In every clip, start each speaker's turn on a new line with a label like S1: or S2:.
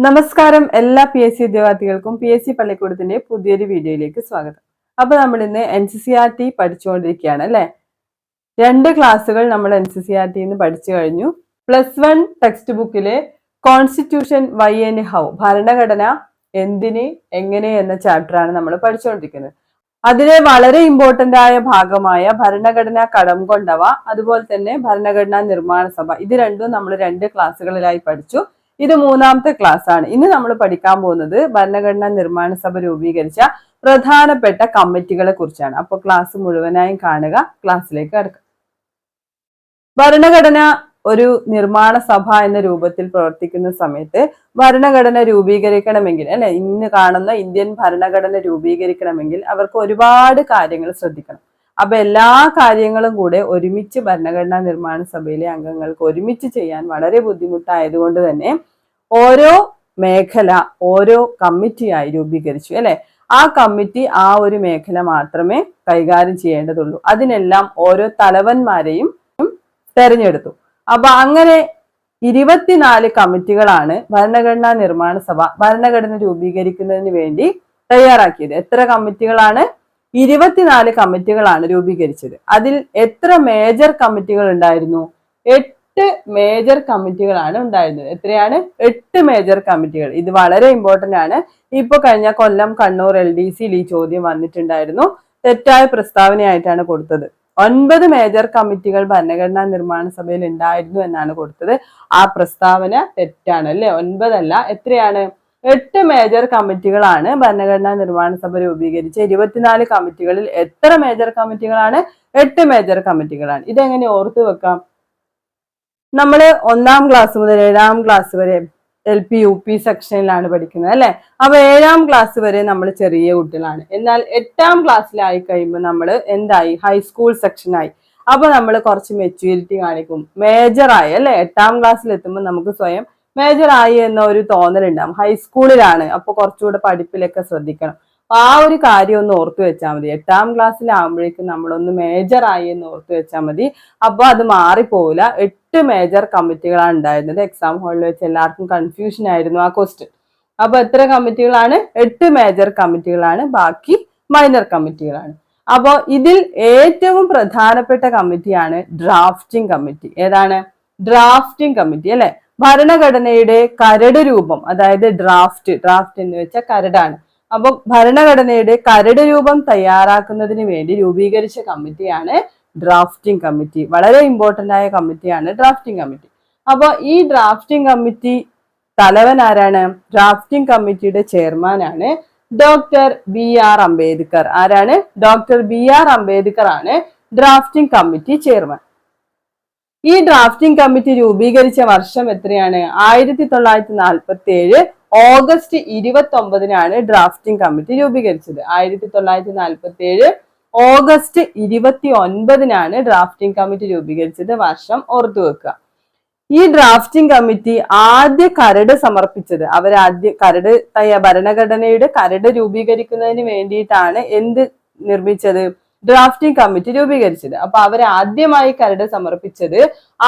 S1: നമസ്കാരം എല്ലാ PSC ഉദ്യോഗാർത്ഥികൾക്കും PSC പള്ളിക്കൂടത്തിന്റെ പുതിയൊരു വീഡിയോയിലേക്ക് സ്വാഗതം. അപ്പോൾ നമ്മൾ ഇന്ന് NCCERT പഠിച്ചുകൊണ്ടിരിക്കുകയാണ് അല്ലേ. 2 ക്ലാസ്സുകൾ നമ്മൾ NCCERT ന്ന് പഠിച്ചു കഴിഞ്ഞു. +1 ടെക്സ്റ്റ് ബുക്കിലെ കോൺസ്റ്റിറ്റ്യൂഷൻ വൈ ആൻഡ് ഹൗ, ഭരണഘടന എന്തിന് എങ്ങനെ എന്ന ചാപ്റ്റർ ആണ് നമ്മൾ പഠിച്ചുകൊണ്ടിരിക്കുന്നത്. അതിലെ വളരെ ഇമ്പോർട്ടന്റ് ആയ ഭാഗമായ ഭരണഘടനാ കടം കൊണ്ടവ, അതുപോലെ തന്നെ ഭരണഘടനാ നിർമ്മാണ സഭ, ഇത് രണ്ടും നമ്മൾ 2 ക്ലാസ്സുകളിലായി പഠിച്ചു. ഇത് 3ാമത്തെ ക്ലാസ് ആണ്. ഇന്ന് നമ്മൾ പഠിക്കാൻ പോകുന്നത് ഭരണഘടനാ നിർമ്മാണ സഭ രൂപീകരിച്ച പ്രധാനപ്പെട്ട കമ്മിറ്റികളെ കുറിച്ചാണ്. അപ്പോൾ ക്ലാസ് മുഴുവനായും കാണുക. ക്ലാസ്സിലേക്ക് കടക്കാം. ഭരണഘടന ഒരു നിർമ്മാണ സഭ എന്ന രൂപത്തിൽ പ്രവർത്തിക്കുന്ന സമയത്ത് ഭരണഘടന രൂപീകരിക്കണമെങ്കിൽ അല്ലെ, ഇന്ന് കാണുന്ന ഇന്ത്യൻ ഭരണഘടന രൂപീകരിക്കണമെങ്കിൽ അവർക്ക് ഒരുപാട് കാര്യങ്ങൾ ശ്രദ്ധിക്കണം. അപ്പൊ എല്ലാ കാര്യങ്ങളും കൂടെ ഒരുമിച്ച് ഭരണഘടനാ നിർമ്മാണ സഭയിലെ അംഗങ്ങൾക്ക് ഒരുമിച്ച് ചെയ്യാൻ വളരെ ബുദ്ധിമുട്ടായതുകൊണ്ട് തന്നെ ഓരോ മേഖല ഓരോ കമ്മിറ്റിയായി രൂപീകരിച്ചു അല്ലെ. ആ കമ്മിറ്റി ആ ഒരു മേഖല മാത്രമേ കൈകാര്യം ചെയ്യേണ്ടതുള്ളൂ. അതിനെല്ലാം ഓരോ തലവന്മാരെയും തെരഞ്ഞെടുത്തു. അപ്പൊ അങ്ങനെ 24 കമ്മിറ്റികളാണ് ഭരണഘടനാ നിർമ്മാണ സഭ ഭരണഘടന രൂപീകരിക്കുന്നതിന് വേണ്ടി തയ്യാറാക്കിയത്. എത്ര കമ്മിറ്റികളാണ്? 24 കമ്മിറ്റികളാണ് രൂപീകരിച്ചത്. അതിൽ എത്ര മേജർ കമ്മിറ്റികൾ ഉണ്ടായിരുന്നു? 8 മേജർ കമ്മിറ്റികളാണ് ഉണ്ടായിരുന്നത്. എത്രയാണ്? 8 മേജർ കമ്മിറ്റികൾ. ഇത് വളരെ ഇമ്പോർട്ടന്റ് ആണ്. ഇപ്പൊ കഴിഞ്ഞ കൊല്ലം കണ്ണൂർ LDC ഈ ചോദ്യം വന്നിട്ടുണ്ടായിരുന്നു. തെറ്റായ പ്രസ്താവനയായിട്ടാണ് കൊടുത്തത്. 9 മേജർ കമ്മിറ്റികൾ ഭരണഘടനാ നിർമ്മാണ സഭയിൽ ഉണ്ടായിരുന്നു എന്നാണ് കൊടുത്തത്. ആ പ്രസ്താവന തെറ്റാണ് അല്ലെ. 9 അല്ല, എത്രയാണ്? 8 മേജർ കമ്മിറ്റികളാണ് ഭരണഘടനാ നിർമ്മാണ സഭ രൂപീകരിച്ച 24 കമ്മിറ്റികളിൽ എത്ര മേജർ കമ്മിറ്റികളാണ്? 8 മേജർ കമ്മിറ്റികളാണ്. ഇതെങ്ങനെ ഓർത്തു വെക്കാം? നമ്മൾ 1ാം ക്ലാസ് മുതൽ 7ാം ക്ലാസ് വരെ LP UP സെക്ഷനിലാണ് പഠിക്കുന്നത് അല്ലെ. അപ്പൊ 7ാം ക്ലാസ് വരെ നമ്മൾ ചെറിയ കുട്ടികളാണ്. എന്നാൽ 8ാം ക്ലാസ്സിലായി കഴിയുമ്പോൾ നമ്മൾ എന്തായി? ഹൈസ്കൂൾ സെക്ഷനായി. അപ്പൊ നമ്മൾ കുറച്ച് മെച്യൂരിറ്റി കാണിക്കും, മേജറായി അല്ലെ. 8ാം ക്ലാസ്സിൽ എത്തുമ്പോൾ നമുക്ക് സ്വയം മേജർ ആയി എന്ന ഒരു തോന്നലുണ്ടാവും. ഹൈസ്കൂളിലാണ്, അപ്പൊ കുറച്ചുകൂടെ പഠിപ്പിലൊക്കെ ശ്രദ്ധിക്കണം. ആ ഒരു കാര്യം ഒന്ന് ഓർത്തു വെച്ചാൽ മതി. 8ാം ക്ലാസ്സിലാവുമ്പോഴേക്കും നമ്മളൊന്ന് മേജർ ആയി എന്ന് ഓർത്തു വെച്ചാൽ മതി. അപ്പൊ അത് മാറിപ്പോവില്ല. 8 മേജർ കമ്മിറ്റികളാണ് ഉണ്ടായിരുന്നത്. എക്സാം ഹാളിൽ വെച്ച് എല്ലാവർക്കും കൺഫ്യൂഷൻ ആയിരുന്നു ആ ക്വസ്റ്റ്യൻ. അപ്പൊ എത്ര കമ്മിറ്റികളാണ്? 8 മേജർ കമ്മിറ്റികളാണ്, ബാക്കി മൈനർ കമ്മിറ്റികളാണ്. അപ്പൊ ഇതിൽ ഏറ്റവും പ്രധാനപ്പെട്ട കമ്മിറ്റിയാണ് ഡ്രാഫ്റ്റിംഗ് കമ്മിറ്റി. ഏതാണ്? ഡ്രാഫ്റ്റിംഗ് കമ്മിറ്റി അല്ലെ. ഭരണഘടനയുടെ കരട് രൂപം, അതായത് ഡ്രാഫ്റ്റ് എന്ന് വെച്ചാൽ കരടാണ്. അപ്പൊ ഭരണഘടനയുടെ കരട് രൂപം തയ്യാറാക്കുന്നതിന് വേണ്ടി രൂപീകരിച്ച കമ്മിറ്റിയാണ് ഡ്രാഫ്റ്റിംഗ് കമ്മിറ്റി. വളരെ ഇമ്പോർട്ടന്റ് ആയ കമ്മിറ്റിയാണ് ഡ്രാഫ്റ്റിംഗ് കമ്മിറ്റി. അപ്പൊ ഈ ഡ്രാഫ്റ്റിംഗ് കമ്മിറ്റി തലവൻ ആരാണ്? ഡ്രാഫ്റ്റിംഗ് കമ്മിറ്റിയുടെ ചെയർമാൻ ആണ് ഡോക്ടർ BR അംബേദ്കർ. ആരാണ്? ഡോക്ടർ BR അംബേദ്കർ ആണ് ഡ്രാഫ്റ്റിംഗ് കമ്മിറ്റി ചെയർമാൻ. ഈ ഡ്രാഫ്റ്റിംഗ് കമ്മിറ്റി രൂപീകരിച്ച വർഷം എത്രയാണ്? 1947 ഓഗസ്റ്റ് 29-നാണ് ഡ്രാഫ്റ്റിംഗ് കമ്മിറ്റി രൂപീകരിച്ചത്. 1947 ഓഗസ്റ്റ് 29-നാണ് ഡ്രാഫ്റ്റിംഗ് കമ്മിറ്റി രൂപീകരിച്ചത്. വർഷം ഓർത്തു വെക്കുക. ഈ ഡ്രാഫ്റ്റിംഗ് കമ്മിറ്റി ആദ്യ കരട് സമർപ്പിച്ചത്, ഭരണഘടനയുടെ കരട് രൂപീകരിക്കുന്നതിന് വേണ്ടിയിട്ടാണ് എന്ത് നിർമ്മിച്ചത്? ഡ്രാഫ്റ്റിംഗ് കമ്മിറ്റി രൂപീകരിച്ചത്. അപ്പൊ അവർ ആദ്യമായി കരട് സമർപ്പിച്ചത്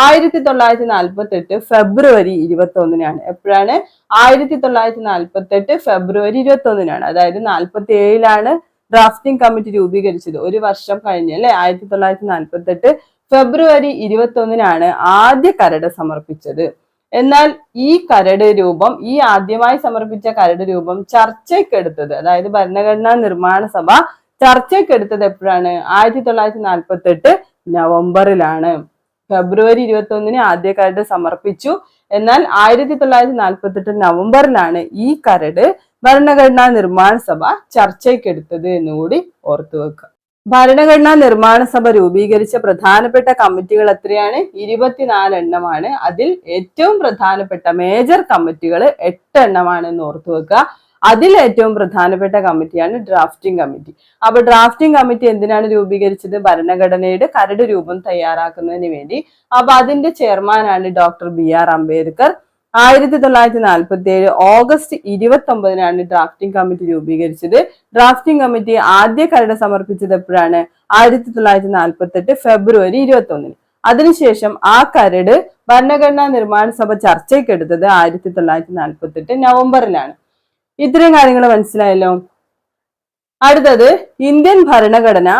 S1: 1948 ഫെബ്രുവരി 21-നാണ്. എപ്പോഴാണ്? 1948 ഫെബ്രുവരി 21-നാണ്. അതായത് 47-ലാണ് ഡ്രാഫ്റ്റിംഗ് കമ്മിറ്റി രൂപീകരിച്ചത്. ഒരു വർഷം കഴിഞ്ഞ് അല്ലെ. 1948 ഫെബ്രുവരി 21-നാണ് ആദ്യ കരട് സമർപ്പിച്ചത്. എന്നാൽ ഈ കരട് രൂപം, ഈ ആദ്യമായി സമർപ്പിച്ച കരട് രൂപം ചർച്ചയ്ക്കെടുത്തത്, അതായത് ഭരണഘടനാ നിർമ്മാണ സഭ ചർച്ചയ്ക്കെടുത്തത് എപ്പോഴാണ്? 1948 നവംബറിലാണ്. ഫെബ്രുവരി 21-ന് ആദ്യ കരട് സമർപ്പിച്ചു. എന്നാൽ 1948 നവംബറിലാണ് ഈ കരട് ഭരണഘടനാ നിർമ്മാണ സഭ ചർച്ചയ്ക്കെടുത്തത് എന്നുകൂടി ഓർത്തു വെക്കുക. ഭരണഘടനാ നിർമ്മാണ സഭ രൂപീകരിച്ച പ്രധാനപ്പെട്ട കമ്മിറ്റികൾ എത്രയാണ്? 24 എണ്ണമാണ്. അതിൽ ഏറ്റവും പ്രധാനപ്പെട്ട മേജർ കമ്മിറ്റികൾ 8 എണ്ണമാണ് എന്ന് ഓർത്തു വെക്കുക. അതിൽ ഏറ്റവും പ്രധാനപ്പെട്ട കമ്മിറ്റിയാണ് ഡ്രാഫ്റ്റിംഗ് കമ്മിറ്റി. അപ്പൊ ഡ്രാഫ്റ്റിംഗ് കമ്മിറ്റി എന്തിനാണ് രൂപീകരിച്ചത്? ഭരണഘടനയുടെ കരട് രൂപം തയ്യാറാക്കുന്നതിന് വേണ്ടി. അപ്പൊ അതിന്റെ ചെയർമാനാണ് ഡോക്ടർ BR അംബേദ്കർ. 1947 ഓഗസ്റ്റ് 29-നാണ് ഡ്രാഫ്റ്റിംഗ് കമ്മിറ്റി രൂപീകരിച്ചത്. ഡ്രാഫ്റ്റിംഗ് കമ്മിറ്റി ആദ്യ കരട് സമർപ്പിച്ചത് എപ്പോഴാണ്? 1948 ഫെബ്രുവരി 21-ന്. അതിനുശേഷം ആ കരട് ഭരണഘടനാ നിർമ്മാണ സഭ ചർച്ചയ്ക്കെടുത്തത് 1948 നവംബറിലാണ്. ഇത്രയും കാര്യങ്ങൾ മനസ്സിലായല്ലോ. അടുത്തത് ഇന്ത്യൻ ഭരണഘടനാ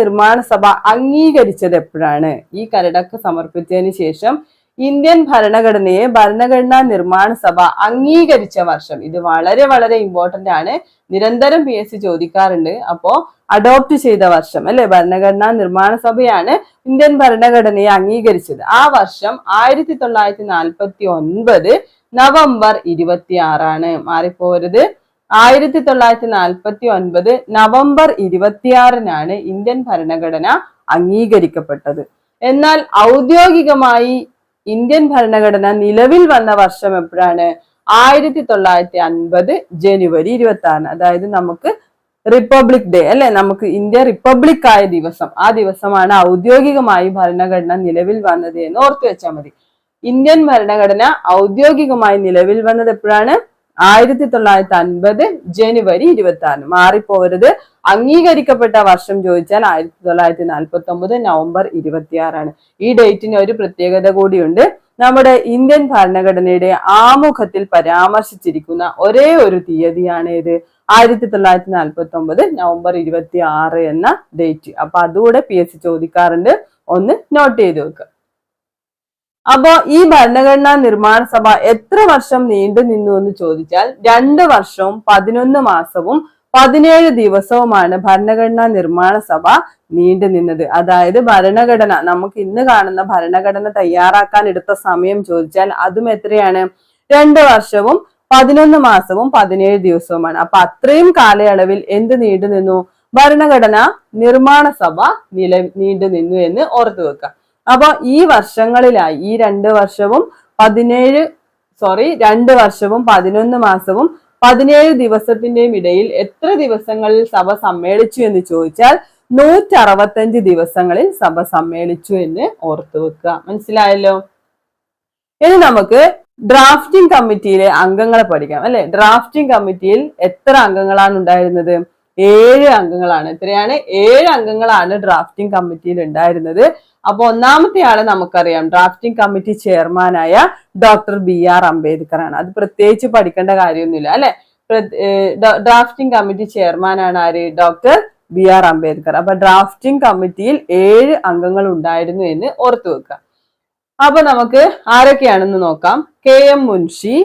S1: നിർമ്മാണ സഭ അംഗീകരിച്ചത് എപ്പോഴാണ്? ഈ കരടൊക്കെ സമർപ്പിച്ചതിന് ശേഷം ഇന്ത്യൻ ഭരണഘടനയെ ഭരണഘടനാ നിർമ്മാണ സഭ അംഗീകരിച്ച വർഷം. ഇത് വളരെ വളരെ ഇമ്പോർട്ടന്റ് ആണ്, നിരന്തരം PSC ചോദിക്കാറുണ്ട്. അപ്പോ അഡോപ്റ്റ് ചെയ്ത വർഷം അല്ലെ, ഭരണഘടനാ നിർമ്മാണ സഭയാണ് ഇന്ത്യൻ ഭരണഘടനയെ അംഗീകരിച്ചത്. ആ വർഷം 1949 നവംബർ 26 മാറിപ്പോരുത്. 1949 നവംബർ 26 ഇന്ത്യൻ ഭരണഘടന അംഗീകരിക്കപ്പെട്ടത്. എന്നാൽ ഔദ്യോഗികമായി ഇന്ത്യൻ ഭരണഘടന നിലവിൽ വന്ന വർഷം എപ്പോഴാണ്? 1950 ജനുവരി 26. അതായത് നമുക്ക് റിപ്പബ്ലിക് ഡേ അല്ലെ, നമുക്ക് ഇന്ത്യ റിപ്പബ്ലിക് ആയ ദിവസം, ആ ദിവസമാണ് ഔദ്യോഗികമായി ഭരണഘടന നിലവിൽ വന്നത് എന്ന് ഓർത്തു വെച്ചാൽ മതി. ഇന്ത്യൻ ഭരണഘടന ഔദ്യോഗികമായി നിലവിൽ വന്നത് എപ്പോഴാണ്? 1950 ജനുവരി 26. മാറിപ്പോവരുത്. അംഗീകരിക്കപ്പെട്ട വർഷം ചോദിച്ചാൽ 1949 നവംബർ 26. ഈ ഡേറ്റിന് ഒരു പ്രത്യേകത കൂടിയുണ്ട്. നമ്മുടെ ഇന്ത്യൻ ഭരണഘടനയുടെ ആമുഖത്തിൽ പരാമർശിച്ചിരിക്കുന്ന ഒരേ ഒരു തീയതിയാണ് ഇത്, 1949 നവംബർ 26 എന്ന ഡേറ്റ്. അപ്പൊ അതുകൂടെ PSC ചോദിക്കാറുണ്ട്, ഒന്ന് നോട്ട് ചെയ്ത് വെക്കുക. അപ്പോ ഈ ഭരണഘടനാ നിർമ്മാണ സഭ എത്ര വർഷം നീണ്ടു നിന്നു എന്ന് ചോദിച്ചാൽ 2 വർഷവും 11 മാസവും 17 ദിവസവുമാണ് ഭരണഘടനാ നിർമ്മാണ സഭ നീണ്ടു നിന്നത്. അതായത് ഭരണഘടന, നമുക്ക് ഇന്ന് കാണുന്ന ഭരണഘടന തയ്യാറാക്കാൻ എടുത്ത സമയം ചോദിച്ചാൽ അതും എത്രയാണ്? 2 വർഷവും 11 മാസവും 17 ദിവസവുമാണ്. അപ്പൊ അത്രയും കാലയളവിൽ എന്ത് നീണ്ടു നിന്നു? ഭരണഘടന നിർമ്മാണ സഭ നീണ്ടു നിന്നു എന്ന് ഓർത്തു വെക്കുക. അപ്പൊ ഈ വർഷങ്ങളിലായി ഈ 2 വർഷവും 11 മാസവും 17 ദിവസത്തിന്റെയും ഇടയിൽ എത്ര ദിവസങ്ങളിൽ സഭ സമ്മേളിച്ചു എന്ന് ചോദിച്ചാൽ 165 ദിവസങ്ങളിൽ സഭ സമ്മേളിച്ചു എന്ന് ഓർത്തു വെക്കുക. മനസ്സിലായല്ലോ. ഇനി നമുക്ക് ഡ്രാഫ്റ്റിംഗ് കമ്മിറ്റിയിലെ അംഗങ്ങളെ പഠിക്കാം അല്ലെ. ഡ്രാഫ്റ്റിംഗ് കമ്മിറ്റിയിൽ എത്ര അംഗങ്ങളാണ് ഉണ്ടായിരുന്നത്? 7 അംഗങ്ങളാണ്. എത്രയാണ്? 7 അംഗങ്ങളാണ് ഡ്രാഫ്റ്റിംഗ് കമ്മിറ്റിയിൽ ഉണ്ടായിരുന്നത്. അപ്പൊ ഒന്നാമത്തെ ആള് നമുക്കറിയാം, ഡ്രാഫ്റ്റിംഗ് കമ്മിറ്റി ചെയർമാനായ ഡോക്ടർ BR അംബേദ്കർ ആണ്. അത് പ്രത്യേകിച്ച് പഠിക്കേണ്ട കാര്യമൊന്നുമില്ല അല്ലെ. ഡ്രാഫ്റ്റിംഗ് കമ്മിറ്റി ചെയർമാനാണ് ആര്? Doctor BR Ambedkar. അപ്പൊ ഡ്രാഫ്റ്റിംഗ് കമ്മിറ്റിയിൽ 7 അംഗങ്ങൾ ഉണ്ടായിരുന്നു എന്ന് ഓർത്തു വെക്കുക. അപ്പൊ നമുക്ക് ആരൊക്കെയാണെന്ന് നോക്കാം. KM Munshi,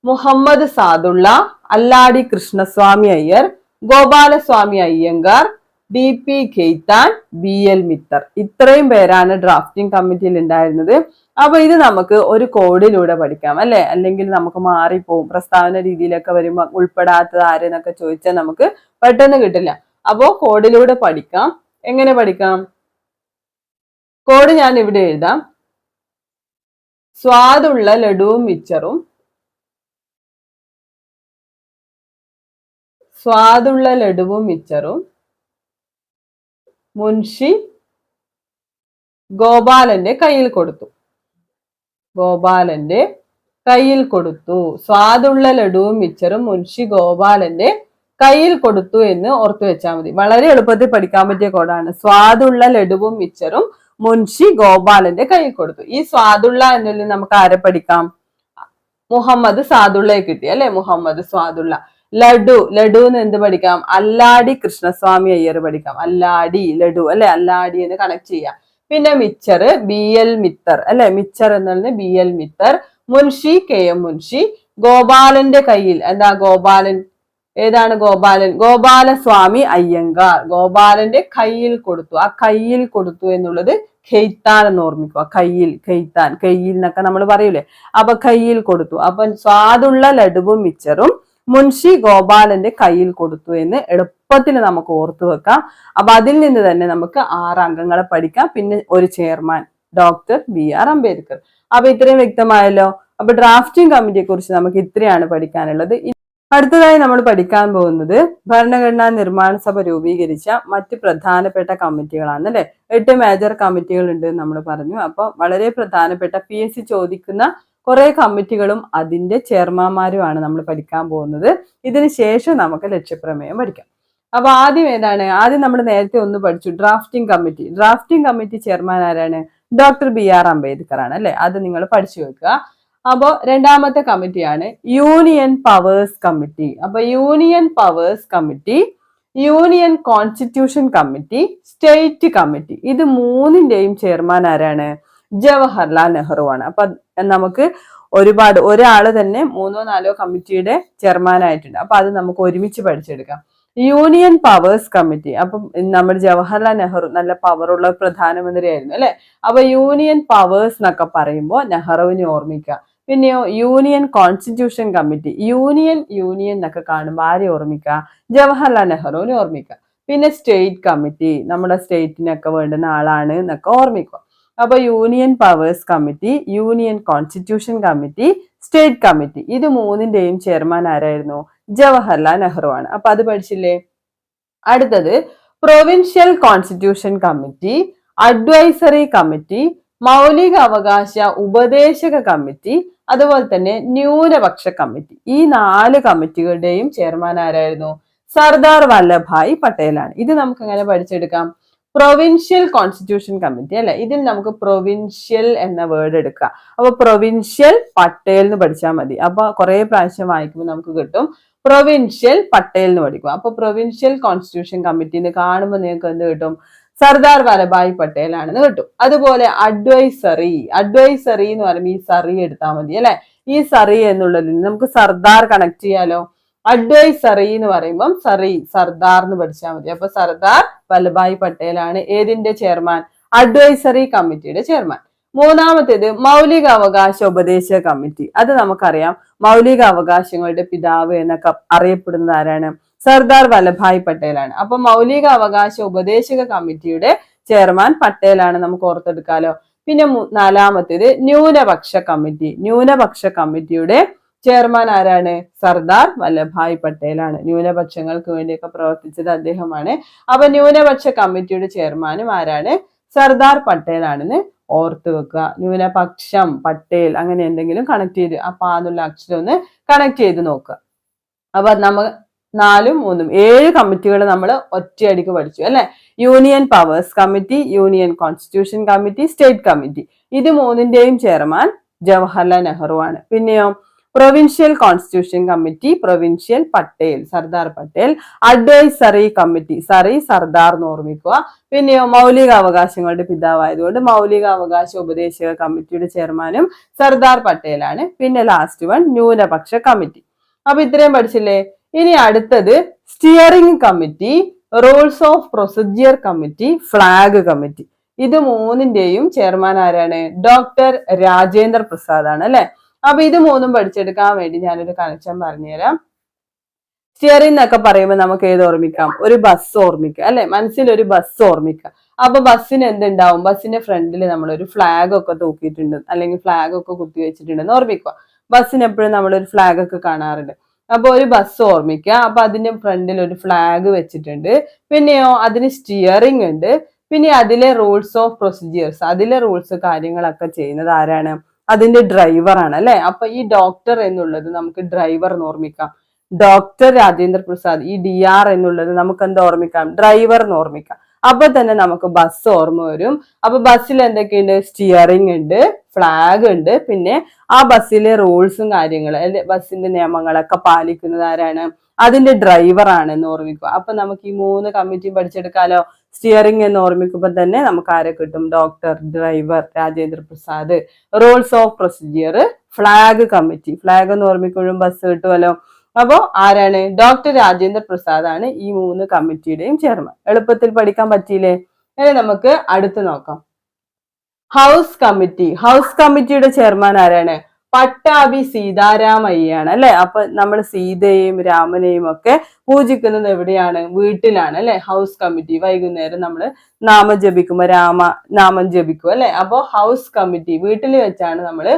S1: Muhammad Saadulla, Alladi Krishnaswamy Iyer, Gopalaswamy Iyengar, DP Khaitan, BL Mitter. ഇത്രയും പേരാണ് ഡ്രാഫ്റ്റിംഗ് കമ്മിറ്റിയിൽ ഉണ്ടായിരുന്നത്. അപ്പൊ ഇത് നമുക്ക് ഒരു കോഡിലൂടെ പഠിക്കാം അല്ലെ, അല്ലെങ്കിൽ നമുക്ക് മാറിപ്പോവും. പ്രസ്താവന രീതിയിലൊക്കെ വരുമ്പോൾ ഉൾപ്പെടാത്തത് ആരെന്നൊക്കെ ചോദിച്ചാൽ നമുക്ക് പെട്ടെന്ന് കിട്ടില്ല. അപ്പോ കോഡിലൂടെ പഠിക്കാം. എങ്ങനെ പഠിക്കാം? കോഡ് ഞാൻ ഇവിടെ എഴുതാം. സ്വാദുള്ള ലഡുവും മിച്ചറും, സ്വാദുള്ള ലഡുവും മിച്ചറും മുൻഷി ഗോപാലന്റെ കയ്യിൽ കൊടുത്തു. ഗോപാലന്റെ കയ്യിൽ കൊടുത്തു. സ്വാദുള്ള ലഡുവും മിച്ചറും മുൻഷി ഗോപാലന്റെ കയ്യിൽ കൊടുത്തു എന്ന് ഓർത്തു വെച്ചാൽ മതി. വളരെ എളുപ്പത്തിൽ പഠിക്കാൻ പറ്റിയ കോഡാണ്. സ്വാദുള്ള ലഡുവും മിച്ചറും മുൻഷി ഗോപാലന്റെ കയ്യിൽ കൊടുത്തു. ഈ സ്വാദുള്ള എന്നതിൽ നമുക്ക് ആരെ പഠിക്കാം? മുഹമ്മദ് സാദുള്ളയെ കിട്ടി അല്ലെ. മുഹമ്മദ് സാദുള്ള. ലഡു, ലഡു എന്ന് എന്ത് പഠിക്കാം? അല്ലാടി കൃഷ്ണസ്വാമി അയ്യർ പഠിക്കാം. അല്ലാടി ലഡു അല്ലെ, അല്ലാടി എന്ന് കണക്ട് ചെയ്യാം. പിന്നെ മിച്ചർ BL മിത്തർ അല്ലെ. മിച്ചർ എന്നുള്ളത് BL മിത്തർ. മുൻഷി KM മുൻഷി. ഗോപാലന്റെ കയ്യിൽ എന്താ? ഗോപാലൻ ഏതാണ്? ഗോപാലൻ ഗോപാലസ്വാമി അയ്യങ്കാർ. ഗോപാലന്റെ കയ്യിൽ കൊടുത്തു. ആ കയ്യിൽ കൊടുത്തു എന്നുള്ളത് ഖെയ്ത്താൻ എന്ന് ഓർമ്മിക്കുക. കയ്യിൽ, ഖെയ്ത്താൻ, കയ്യിൽ എന്നൊക്കെ നമ്മൾ പറയൂലേ. അപ്പൊ കയ്യിൽ കൊടുത്തു. അപ്പൊ സ്വാദുള്ള ലഡുവും മിച്ചറും മുൻഷി ഗോപാലന്റെ കയ്യിൽ കൊടുത്തു എന്ന് എളുപ്പത്തിൽ നമുക്ക് ഓർത്തു വെക്കാം. അപ്പൊ അതിൽ നിന്ന് തന്നെ നമുക്ക് 6 അംഗങ്ങളെ പഠിക്കാം. പിന്നെ ഒരു ചെയർമാൻ ഡോക്ടർ BR അംബേദ്കർ. അപ്പൊ ഇത്രയും വ്യക്തമായല്ലോ. അപ്പൊ ഡ്രാഫ്റ്റിംഗ് കമ്മിറ്റിയെ കുറിച്ച് നമുക്ക് ഇത്രയാണ് പഠിക്കാനുള്ളത്. അടുത്തതായി നമ്മൾ പഠിക്കാൻ പോകുന്നത് ഭരണഘടനാ നിർമ്മാണ സഭ രൂപീകരിച്ച മറ്റ് പ്രധാനപ്പെട്ട കമ്മിറ്റികളാണ് അല്ലെ. 8 മേജർ കമ്മിറ്റികൾ ഉണ്ട് നമ്മൾ പറഞ്ഞു. അപ്പൊ വളരെ പ്രധാനപ്പെട്ട PSC ചോദിക്കുന്ന കുറെ കമ്മിറ്റികളും അതിന്റെ ചെയർമാന്മാരുമാണ് നമ്മൾ പഠിക്കാൻ പോകുന്നത്. ഇതിന് ശേഷം നമുക്ക് ലക്ഷ്യപ്രമേയം പഠിക്കാം. അപ്പൊ ആദ്യം ഏതാണ്? ആദ്യം നമ്മൾ നേരത്തെ ഒന്ന് പഠിച്ചു, drafting committee. Drafting committee chairman ആരാണ്? ഡോക്ടർ BR അംബേദ്കർ ആണ് അല്ലെ. അത് നിങ്ങൾ പഠിച്ചു വെക്കുക. അപ്പോ രണ്ടാമത്തെ കമ്മിറ്റിയാണ് യൂണിയൻ പവേഴ്സ് കമ്മിറ്റി. അപ്പൊ union powers committee, union constitution committee, state committee, ഇത് മൂന്നിന്റെയും ചെയർമാൻ ആരാണ്? ജവഹർലാൽ നെഹ്റു ആണ്. അപ്പൊ നമുക്ക് ഒരുപാട് ഒരാള് തന്നെ 3-4 കമ്മിറ്റിയുടെ ചെയർമാൻ ആയിട്ടുണ്ട്. അപ്പൊ അത് നമുക്ക് ഒരുമിച്ച് പഠിച്ചെടുക്കാം. യൂണിയൻ പവേഴ്സ് കമ്മിറ്റി, അപ്പം നമ്മുടെ ജവഹർലാൽ നെഹ്റു നല്ല പവറുള്ള പ്രധാനമന്ത്രിയായിരുന്നു അല്ലെ. അപ്പൊ യൂണിയൻ പവേഴ്സ് എന്നൊക്കെ പറയുമ്പോൾ നെഹ്റുവിനെ ഓർമ്മിക്കുക. പിന്നെയോ യൂണിയൻ കോൺസ്റ്റിറ്റ്യൂഷൻ കമ്മിറ്റി, യൂണിയൻ എന്നൊക്കെ കാണുമ്പോൾ ആരെ ഓർമ്മിക്കുക? ജവഹർലാൽ നെഹ്റുവിനെ ഓർമ്മിക്കുക. പിന്നെ സ്റ്റേറ്റ് കമ്മിറ്റി, നമ്മുടെ സ്റ്റേറ്റിനൊക്കെ വേണ്ടുന്ന ആളാണ് എന്നൊക്കെ ഓർമ്മിക്കുക. അപ്പൊ union powers committee, union constitution committee, state committee, ഇത് മൂന്നിന്റെയും ചെയർമാൻ ആരായിരുന്നു? ജവഹർലാൽ നെഹ്റു ആണ്. അപ്പൊ അത് പഠിച്ചില്ലേ. അടുത്തത് provincial constitution committee, advisory committee, മൗലിക അവകാശ ഉപദേശക കമ്മിറ്റി, അതുപോലെ തന്നെ ന്യൂനപക്ഷ കമ്മിറ്റി. ഈ 4 കമ്മിറ്റികളുടെയും ചെയർമാൻ ആരായിരുന്നു? സർദാർ വല്ലഭായ് പട്ടേലാണ്. ഇത് നമുക്ക് എങ്ങനെ പഠിച്ചെടുക്കാം? പ്രൊവിൻഷ്യൽ കോൺസ്റ്റിറ്റ്യൂഷൻ കമ്മിറ്റി അല്ലെ, ഇതിൽ നമുക്ക് പ്രൊവിൻഷ്യൽ എന്ന വേർഡ് എടുക്കാം. അപ്പൊ പ്രൊവിൻഷ്യൽ പട്ടേൽ എന്ന് പഠിച്ചാൽ മതി. അപ്പൊ കുറെ പ്രാവശ്യം വായിക്കുമ്പോൾ നമുക്ക് കിട്ടും പ്രൊവിൻഷ്യൽ പട്ടേൽ എന്ന് പഠിക്കും. അപ്പൊ പ്രൊവിൻഷ്യൽ കോൺസ്റ്റിറ്റ്യൂഷൻ കമ്മിറ്റി എന്ന് കാണുമ്പോൾ നിങ്ങൾക്ക് എന്ത് കിട്ടും? സർദാർ വല്ലഭായ് പട്ടേൽ ആണെന്ന് കിട്ടും. അതുപോലെ അഡ്വൈസറി എന്ന് പറയുമ്പോൾ ഈ സറി എടുത്താൽ മതി അല്ലെ. ഈ സറി എന്നുള്ളതിൽ നമുക്ക് സർദാർ കണക്ട് ചെയ്യാലോ. അഡ്വൈസറി എന്ന് പറയുമ്പോൾ സർദാർ എന്ന് പഠിച്ചാൽ മതി. അപ്പൊ സർദാർ വല്ലഭായ് പട്ടേൽ ആണ് ഏതിന്റെ ചെയർമാൻ? അഡ്വൈസറി കമ്മിറ്റിയുടെ ചെയർമാൻ. മൂന്നാമത്തേത് മൗലിക അവകാശ ഉപദേശക കമ്മിറ്റി. അത് നമുക്കറിയാം, മൗലിക അവകാശങ്ങളുടെ പിതാവ് എന്നൊക്കെ അറിയപ്പെടുന്നത് ആരാണ്? സർദാർ വല്ലഭായ് പട്ടേലാണ്. അപ്പൊ മൗലിക അവകാശ ഉപദേശക കമ്മിറ്റിയുടെ ചെയർമാൻ പട്ടേലാണ്, നമുക്ക് ഓർത്തെടുക്കാലോ. പിന്നെ നാലാമത്തേത് ന്യൂനപക്ഷ കമ്മിറ്റി. ന്യൂനപക്ഷ കമ്മിറ്റിയുടെ ചെയർമാൻ ആരാണ്? സർദാർ വല്ലഭായ് പട്ടേലാണ്. ന്യൂനപക്ഷങ്ങൾക്ക് വേണ്ടിയൊക്കെ പ്രവർത്തിച്ചത് അദ്ദേഹമാണ്. അപ്പൊ ന്യൂനപക്ഷ കമ്മിറ്റിയുടെ ചെയർമാനും ആരാണ്? സർദാർ പട്ടേൽ ആണെന്ന് ഓർത്തു വെക്കുക. ന്യൂനപക്ഷം പട്ടേൽ അങ്ങനെ എന്തെങ്കിലും കണക്ട് ചെയ്ത് ആ പാന്നുള്ള അക്ഷരം ഒന്ന് കണക്ട് ചെയ്ത് നോക്കുക. അപ്പൊ നമ്മൾ 4ഉം 3ഉം 7 കമ്മിറ്റികൾ നമ്മൾ ഒറ്റയടിക്ക് പഠിച്ചു അല്ലെ. Union powers committee, union constitution committee, state committee, ഇത് മൂന്നിന്റെയും ചെയർമാൻ ജവഹർലാൽ നെഹ്റു ആണ്. പിന്നെയോ provincial constitution committee, provincial Patel, Sardar Patel. Advisory committee, Sardar എന്ന് ഓർമ്മിക്കുക. പിന്നെയോ മൗലിക അവകാശങ്ങളുടെ പിതാവായതുകൊണ്ട് മൗലിക അവകാശ ഉപദേശക കമ്മിറ്റിയുടെ ചെയർമാനും സർദാർ പട്ടേലാണ്. പിന്നെ ലാസ്റ്റ് വൺ ന്യൂനപക്ഷ കമ്മിറ്റി. അപ്പൊ ഇത്രയും പഠിച്ചില്ലേ. ഇനി അടുത്തത് steering committee, rules of procedure committee, flag committee. ഇത് മൂന്നിന്റെയും ചെയർമാൻ ആരാണ്? ഡോക്ടർ രാജേന്ദ്ര പ്രസാദ് ആണ് അല്ലെ. അപ്പൊ ഇത് മൂന്നും പഠിച്ചെടുക്കാൻ വേണ്ടി ഞാനൊരു കണക്ഷൻ പറഞ്ഞുതരാം. സ്റ്റിയറിംഗ് എന്നൊക്കെ പറയുമ്പോൾ നമുക്ക് ഏത് ഓർമ്മിക്കാം? ഒരു ബസ് ഓർമ്മിക്കാം അല്ലെ. മനസ്സിൽ ഒരു ബസ് ഓർമ്മിക്കാം. അപ്പൊ ബസ്സിന് എന്തുണ്ടാവും? ബസ്സിന്റെ ഫ്രണ്ടിൽ നമ്മൾ ഒരു ഫ്ലാഗ് ഒക്കെ തൂക്കിയിട്ടുണ്ട്, അല്ലെങ്കിൽ ഫ്ലാഗ് ഒക്കെ കുത്തി വെച്ചിട്ടുണ്ടെന്ന് ഓർമ്മിക്കുക. ബസ്സിന് എപ്പോഴും നമ്മളൊരു ഫ്ലാഗ് ഒക്കെ കാണാറുണ്ട്. അപ്പൊ ഒരു ബസ് ഓർമ്മിക്കുക. അപ്പൊ അതിന്റെ ഫ്രണ്ടിൽ ഒരു ഫ്ലാഗ് വെച്ചിട്ടുണ്ട്. പിന്നെയോ അതിന് സ്റ്റിയറിംഗ് ഉണ്ട്. പിന്നെ അതിലെ റൂൾസ് ഓഫ് പ്രൊസീജിയേഴ്സ്, അതിലെ റൂൾസ് കാര്യങ്ങളൊക്കെ ചെയ്യുന്നത് ആരാണ്? അതിന്റെ ഡ്രൈവർ ആണ് അല്ലെ. അപ്പൊ ഈ ഡോക്ടർ എന്നുള്ളത് നമുക്ക് ഡ്രൈവർ എന്ന് ഓർമ്മിക്കാം. ഡോക്ടർ രാജേന്ദ്ര പ്രസാദ്, ഈ DR എന്നുള്ളത് നമുക്ക് എന്താ ഓർമ്മിക്കാം? ഡ്രൈവർ എന്ന് ഓർമ്മിക്കാം. അപ്പൊ തന്നെ നമുക്ക് ബസ് ഓർമ്മ വരും. അപ്പൊ ബസ്സിൽ എന്തൊക്കെയുണ്ട്? സ്റ്റിയറിംഗ് ഉണ്ട്, ഫ്ലാഗ് ഉണ്ട്, പിന്നെ ആ ബസ്സിലെ റൂൾസും കാര്യങ്ങളും അല്ലെ, ബസ്സിന്റെ നിയമങ്ങളൊക്കെ പാലിക്കുന്നത് ആരാണ്? അതിന്റെ ഡ്രൈവർ ആണെന്ന് ഓർമ്മിക്കുക. അപ്പൊ നമുക്ക് ഈ 3 കമ്മിറ്റിയും പഠിച്ചെടുക്കാലോ. സ്റ്റിയറിംഗ് എന്ന് ഓർമ്മിക്കുമ്പോൾ തന്നെ നമുക്ക് ആരെ കിട്ടും? Doctor, driver, Rajendra Prasad. Rules of procedure, flag committee, flag എന്ന് ഓർമ്മിക്കുമ്പോഴും ബസ് കിട്ടുമല്ലോ. അപ്പോ ആരാണ്? ഡോക്ടർ രാജേന്ദ്ര പ്രസാദ് ആണ് ഈ 3 കമ്മിറ്റിയുടെയും ചെയർമാൻ. എളുപ്പത്തിൽ പഠിക്കാൻ പറ്റിയില്ലേ? ഇനി നമുക്ക് അടുത്ത് നോക്കാം. House committee. ഹൗസ് കമ്മിറ്റിയുടെ ചെയർമാൻ ആരാണ്? പട്ടാഭി സീതാരാമയ്യാണ് അല്ലെ. അപ്പൊ നമ്മൾ സീതയെയും രാമനെയും ഒക്കെ പൂജിക്കുന്നത് എവിടെയാണ്? വീട്ടിലാണ് അല്ലെ. ഹൗസ് കമ്മിറ്റി വൈകുന്നേരം നമ്മൾ നാമം ജപിക്കുമ്പോ നാമം ജപിക്കും അല്ലെ. അപ്പൊ ഹൗസ് കമ്മിറ്റി വീട്ടിൽ വെച്ചാണ് നമ്മൾ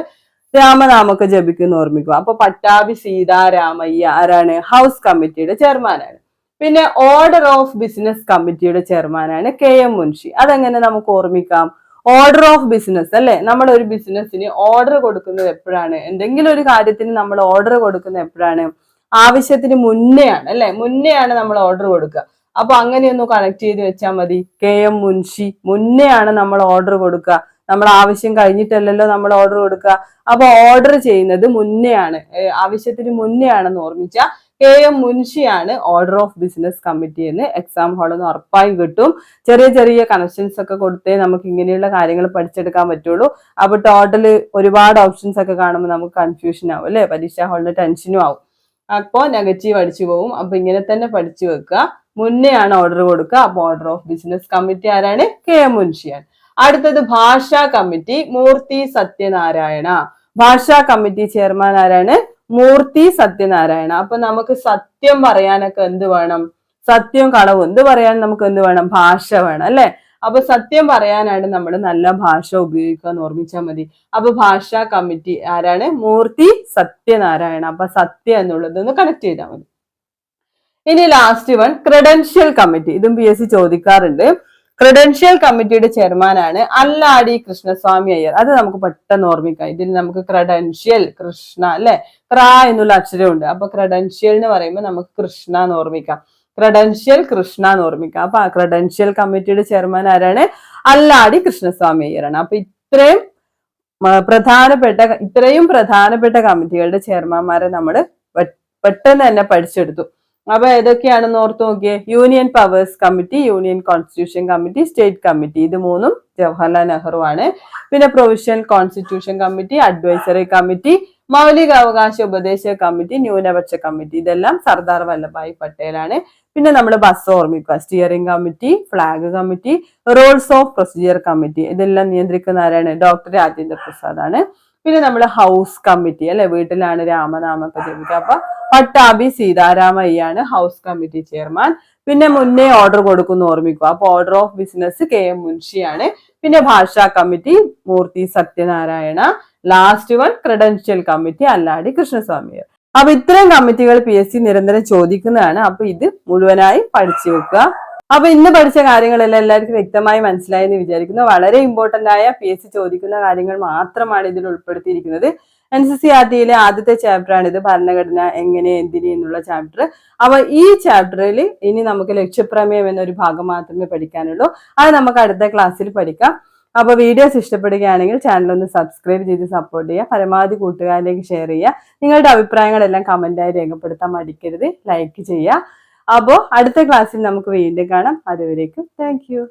S1: രാമനാമൊക്കെ ജപിക്കുന്ന ഓർമ്മിക്കുക. അപ്പൊ പട്ടാഭി സീതാരാമയ്യ ആരാണ്? ഹൗസ് കമ്മിറ്റിയുടെ ചെയർമാനാണ്. പിന്നെ ഓർഡർ ഓഫ് ബിസിനസ് കമ്മിറ്റിയുടെ ചെയർമാനാണ് KM മുൻഷി. അതെങ്ങനെ നമുക്ക് ഓർമ്മിക്കാം? ഓർഡർ ഓഫ് ബിസിനസ് അല്ലെ. നമ്മൾ ഒരു ബിസിനസ്സിന് ഓർഡർ കൊടുക്കുന്നത് എപ്പോഴാണ്? എന്തെങ്കിലും ഒരു കാര്യത്തിന് നമ്മൾ ഓർഡർ കൊടുക്കുന്നത് എപ്പോഴാണ്? ആവശ്യത്തിന് മുന്നേ ആണ് അല്ലെ. മുന്നേ ആണ് നമ്മൾ ഓർഡർ കൊടുക്കുക. അപ്പൊ അങ്ങനെയൊന്ന് കണക്ട് ചെയ്ത് വെച്ചാൽ മതി. KM മുൻഷി, മുന്നെയാണ് നമ്മൾ ഓർഡർ കൊടുക്കുക, നമ്മൾ ആവശ്യം കഴിഞ്ഞിട്ടല്ലല്ലോ നമ്മൾ ഓർഡർ കൊടുക്കുക. അപ്പൊ ഓർഡർ ചെയ്യുന്നത് മുന്നെയാണ്, ആവശ്യത്തിന് മുന്നെയാണെന്ന് ഓർമ്മിച്ച KM മുൻഷിയാണ് ഓർഡർ ഓഫ് ബിസിനസ് കമ്മിറ്റി എന്ന് എക്സാം ഹാളിൽ നിന്ന് ഉറപ്പായും കിട്ടും. ചെറിയ ചെറിയ കണക്ഷൻസ് ഒക്കെ കൊടുത്തേ നമുക്ക് ഇങ്ങനെയുള്ള കാര്യങ്ങൾ പഠിച്ചെടുക്കാൻ പറ്റുള്ളൂ. അപ്പൊ ടോട്ടല് ഒരുപാട് ഓപ്ഷൻസ് ഒക്കെ കാണുമ്പോൾ നമുക്ക് കൺഫ്യൂഷൻ ആവും അല്ലെ, പരീക്ഷാ ഹാളിന് ടെൻഷനും ആവും. അപ്പോ നെഗറ്റീവ് അടിച്ചു പോകും. അപ്പൊ ഇങ്ങനെ തന്നെ പഠിച്ചു വെക്കുക, മുന്നെയാണ് ഓർഡർ കൊടുക്കുക. അപ്പൊ ഓർഡർ ഓഫ് ബിസിനസ് കമ്മിറ്റി ആരാണ്? KM മുൻഷിയാണ്. അടുത്തത് ഭാഷാ കമ്മിറ്റി, മൂർത്തി സത്യനാരായണ. ഭാഷാ കമ്മിറ്റി ചെയർമാൻ ആരാണ്? മൂർത്തി സത്യനാരായണ. അപ്പൊ നമുക്ക് സത്യം പറയാനൊക്കെ എന്ത് വേണം? സത്യം കളവ് എന്ത് പറയാൻ നമുക്ക് എന്ത് വേണം? ഭാഷ വേണം അല്ലെ. അപ്പൊ സത്യം പറയാനാണ് നമ്മൾ നല്ല ഭാഷ ഉപയോഗിക്കുക എന്ന് ഓർമ്മിച്ചാൽ മതി. അപ്പൊ ഭാഷാ കമ്മിറ്റി ആരാണ്? മൂർത്തി സത്യനാരായണ. അപ്പൊ സത്യം എന്നുള്ളതൊന്ന് കണക്ട് ചെയ്താൽ മതി. ഇനി ലാസ്റ്റ് വൺ ക്രെഡൻഷ്യൽ കമ്മിറ്റി. ഇതും PSC ചോദിക്കാറുണ്ട്. ക്രെഡൻഷ്യൽ കമ്മിറ്റിയുടെ ചെയർമാനാണ് അല്ലാടി കൃഷ്ണസ്വാമി അയ്യർ. അത് നമുക്ക് പെട്ടെന്ന് ഓർമ്മിക്കാം. ഇതിൽ നമുക്ക് ക്രെഡൻഷ്യൽ കൃഷ്ണ അല്ലെ, ക്ര എന്നുള്ള അക്ഷരമുണ്ട്. അപ്പൊ ക്രെഡൻഷ്യൽ എന്ന് പറയുമ്പോൾ നമുക്ക് കൃഷ്ണ എന്ന് ഓർമ്മിക്കാം, ക്രെഡൻഷ്യൽ കൃഷ്ണ എന്ന് ഓർമ്മിക്കാം. അപ്പൊ ആ ക്രെഡൻഷ്യൽ കമ്മിറ്റിയുടെ ചെയർമാൻ ആരാണ്? അല്ലാടി കൃഷ്ണസ്വാമി അയ്യറാണ്. അപ്പൊ ഇത്രയും പ്രധാനപ്പെട്ട കമ്മിറ്റികളുടെ ചെയർമാൻമാരെ നമ്മൾ പെട്ടെന്ന് തന്നെ പഠിച്ചെടുത്തു. അപ്പൊ ഏതൊക്കെയാണെന്ന് ഓർത്ത് നോക്കിയേ. Union powers committee, union constitution committee, state committee. ഇത് മൂന്നും ജവഹർലാൽ നെഹ്റു ആണ്. പിന്നെ provincial constitution committee, advisory committee, മൗലികാവകാശ ഉപദേശക കമ്മിറ്റി, ന്യൂനപക്ഷ കമ്മിറ്റി. ഇതെല്ലാം സർദാർ വല്ലഭായ് പട്ടേലാണ്. പിന്നെ നമ്മൾ ബസ് ഓർമ്മിക്കുക, steering committee, flag committee, rules of procedure committee. ഇതെല്ലാം നിയന്ത്രിക്കുന്ന ആരാണ്? ഡോക്ടർ രാജേന്ദ്ര പ്രസാദ് ആണ്. പിന്നെ നമ്മൾ ഹൗസ് കമ്മിറ്റി അല്ലെ, വീട്ടിലാണ് രാമനാമൊക്കെ ജപിക്കുക. അപ്പൊ പട്ടാഭി സീതാരാമയ്യാണ് ഹൗസ് കമ്മിറ്റി ചെയർമാൻ. പിന്നെ മുന്നേ ഓർഡർ കൊടുക്കുന്ന ഓർമ്മിക്കുക. അപ്പൊ ഓർഡർ ഓഫ് ബിസിനസ് KM മുൻഷിയാണ്. പിന്നെ ഭാഷാ committee Moorthy Satyanarayana. Last one credential committee Alladi Krishnaswami. അപ്പൊ ഇത്തരം കമ്മിറ്റികൾ PSC നിരന്തരം ചോദിക്കുന്നതാണ്. അപ്പൊ ഇത് മുഴുവനായി പഠിച്ചു വെക്കുക. അപ്പൊ ഇന്ന് പഠിച്ച കാര്യങ്ങളെല്ലാം എല്ലാവർക്കും വ്യക്തമായി മനസ്സിലായെന്ന് വിചാരിക്കുന്നു. വളരെ ഇമ്പോർട്ടന്റ് ആയ PSC ചോദിക്കുന്ന കാര്യങ്ങൾ മാത്രമാണ് ഇതിൽ ഉൾപ്പെടുത്തിയിരിക്കുന്നത്. NCERT-യിലെ ആദ്യത്തെ ചാപ്റ്റർ ആണിത്, ഭരണഘടന എങ്ങനെ എന്തിന് എന്നുള്ള ചാപ്റ്റർ. അപ്പൊ ഈ ചാപ്റ്ററിൽ ഇനി നമുക്ക് ലക്ഷ്യപ്രമേയം എന്നൊരു ഭാഗം മാത്രമേ പഠിക്കാനുള്ളൂ. അത് നമുക്ക് അടുത്ത ക്ലാസ്സിൽ പഠിക്കാം. അപ്പൊ വീഡിയോസ് ഇഷ്ടപ്പെടുകയാണെങ്കിൽ ചാനൽ ഒന്ന് സബ്സ്ക്രൈബ് ചെയ്ത് സപ്പോർട്ട് ചെയ്യുക, പരമാവധി കൂട്ടുകാരിലേക്ക് ഷെയർ ചെയ്യുക. നിങ്ങളുടെ അഭിപ്രായങ്ങളെല്ലാം കമന്റായി രേഖപ്പെടുത്താൻ മടിക്കരുത്, ലൈക്ക് ചെയ്യുക. അപ്പോൾ അടുത്ത ക്ലാസ്സിൽ നമുക്ക് വീണ്ടും കാണാം. അതുവരേക്കും താങ്ക് യു.